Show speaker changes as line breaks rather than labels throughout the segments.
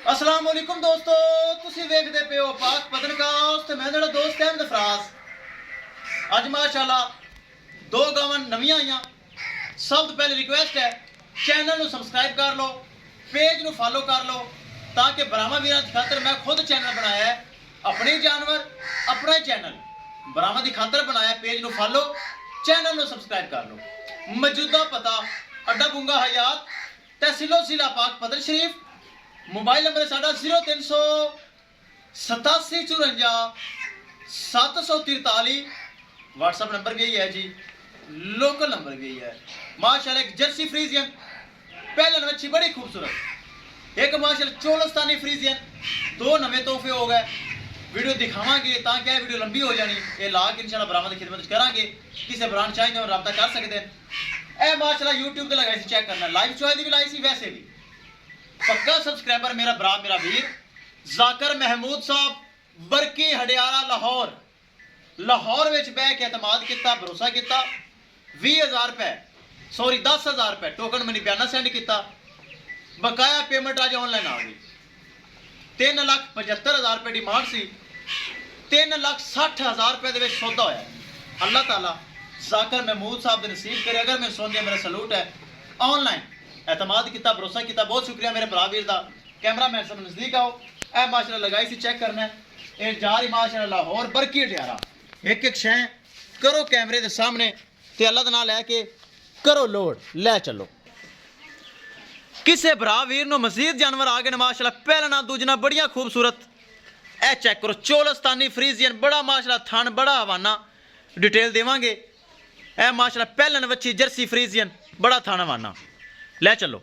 अस्सलाम वालेकुम दोस्तों, तुसी वेखदे पे हो पाक पतनकास ते मैं तेरा दोस्त अहमद फराज। अज माशाल्लाह दो गावां नवीं आईयां। सब तो पहले रिक्वेस्ट है चैनल नूं सबसक्राइब कर लो, पेज नूं फॉलो कर लो ताकि ब्राह्मण वीरां दी खातर मैं खुद चैनल बनाया है, अपने जानवर अपना ही चैनल ब्राह्मण दी खातर बनाया। पेज नूं फॉलो, चैनल नूं सबसक्राइब कर लो। मौजूदा पता अड्डा बुंगा हयात, तहसीलो जिला पाक पतन शरीफ। मोबाइल नंबर साडा 0387 54 743। व्हाट्सएप नंबर भी यही है जी, लोकल नंबर भी यही है। माशाल्लाह एक जर्सी फ्रीजियन पहले अच्छी बड़ी खूबसूरत, एक माशाल्लाह चोलस्तानी फ्रीजियन, दो नवे तोहफे हो गए। वीडियो दिखावांगे ताकि यह वीडियो लंबी हो जानी, ये ला के इंशाल्लाह ब्राह्मण की खिदमत करांगे। किसी ब्रांड चाहिए हो रब्ता कर सकते हैं। ए माशाल्लाह यूट्यूब ते लगाई सी, चेक करना लाइव चॉइस दी भी लाई सी, वैसे भी पक्का सब्सक्राइबर मेरा भरा मेरा वीर जाकर महमूद साहब बरकी हडियाला लाहौर विच बह के एतमाद किया, भरोसा किया। 20,000 रुपए सॉरी 10,000 रुपए टोकन मनी बयाना सेंड किया। बकाया पेमेंट अज ऑनलाइन आ गई। 3,75,000 रुपए डिमांड सी, 3,60,000 रुपए दे विच सौदा होया। अल्लाह ताला जाकर महमूद साहब दे नसीब करे। अगर मैं सुन दिया मेरा सलूट है। ऑनलाइन एतमाद किया, भरोसा किया। बहुत शुक्रिया मेरे भरा वीर दा। कैमरा मैन सब नजदीक आओ। ए माशाल्लाह लगाई सी, चेक करना है। ये जा रही माशाल्लाह लाहौर बरकी हडियारा। एक एक शै करो कैमरे दे सामने ते अल्लाह दा नाम लैके करो लोड, लै चलो। किसे भरा वीर नो मजीद जानवर आ गए माशाल्लाह। पहला ना दूजना बड़िया खूबसूरत। ए चेक करो चोलस्तानी फ्रीजियन, बड़ा माशाल्लाह थन, बड़ा हवाना। डिटेल देवांगे। ए माशाल्लाह पहलन वच्छी जर्सी फ्रीजियन, बड़ा थन हवाना। लै चलो,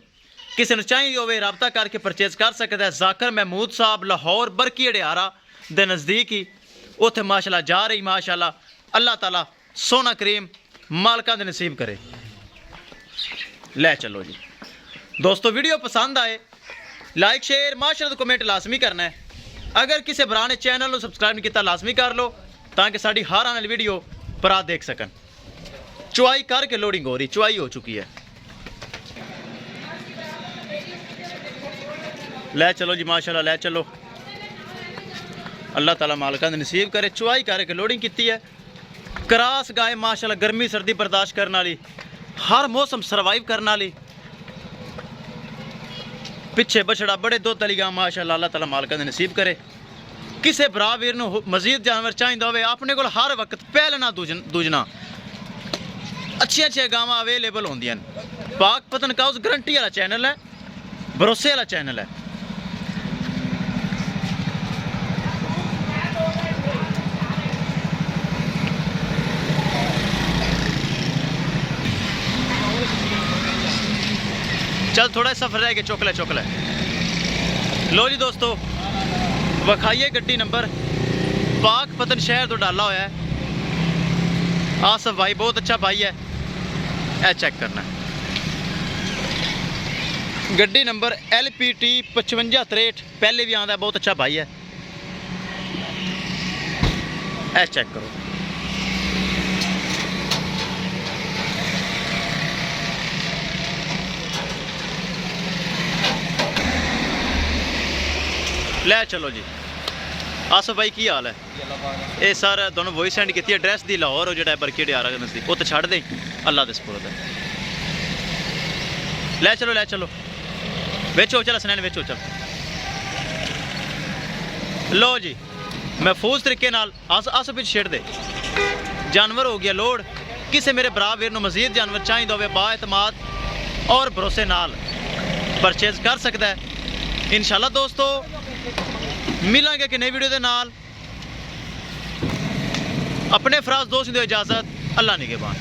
किसी ने चाहिए हो रबता करके परचेज कर सकता है। जाकर महमूद साहब लाहौर बरकी हडियारा दे नज़दीक ही उत्थे माशाल्लाह जा रही। माशाल्लाह अल्लाह ताला सोना करीम मालका दे नसीब करे। लै चलो जी दोस्तों, वीडियो पसंद आए लाइक शेयर माशाल्लाह तो कमेंट लाजमी करना है। अगर किसी भरा ने चैनल को सब्सक्राइब नहीं किया लाजमी कर लो ताकि साड़ी हर आने वाली वीडियो पर आप देख सकन। चुआई करके लोडिंग हो रही, चुआई हो चुकी है। लै चलो जी माशाल्लाह, लै चलो। अल्लाह ताला मालका दे नसीब करे। चुआई करके लोडिंग की है। क्रास गाय माशाल्लाह, गर्मी सर्दी बर्दाश्त करने वाली, हर मौसम सर्वाइव करने वाली। पिछे बछड़ा बड़े दुध वाली गां माशाल्लाह। अल्लाह ताला मालका दे नसीब करे। किसी भरा वीर नूं मजीद जानवर चाहिए होवे, अपने कोल हर वक्त पहलना दूजना अच्छी अच्छी गावां अवेलेबल होंदियां ने। पाक पतनकास गारंटी वाला चैनल है, भरोसे वाला चैनल है। चल थोड़ा सफर रह गया, चुक ले। लो जी दोस्तों, विखाइए गड्डी नंबर पाक पतन शहर तो डाला होया है। आसफ भाई बहुत अच्छा भाई है। ए चेक करना गड्डी नंबर LPT 5563, पहले भी आंदा, बहुत अच्छा भाई है। ए चेक करो। लै चलो जी। आसफ भाई की हाल है? ये सर दोनों वॉइस सेंड की एड्रैस दी लाहौर हो जो बरकी हडियारा नजदीक, वो तो छड़ दे अल्लाह दे सपुर्द है। लै चलो बेचो चल सनैन बेचो चल। लो जी महफूज तरीके नाल आसफ पिछ छेड़ दे। जानवर हो गया लोड। किसी मेरे भरा वीर नूं मजीद जानवर चाहिए होवे बाएतमाद और भरोसे नाल परचेज कर सकता है। इंशाल्लाह दोस्तों मिलांगे कि नई वीडियो के नाल। अपने फराज दोस्त दो इजाजत, अल्लाह निगहबान।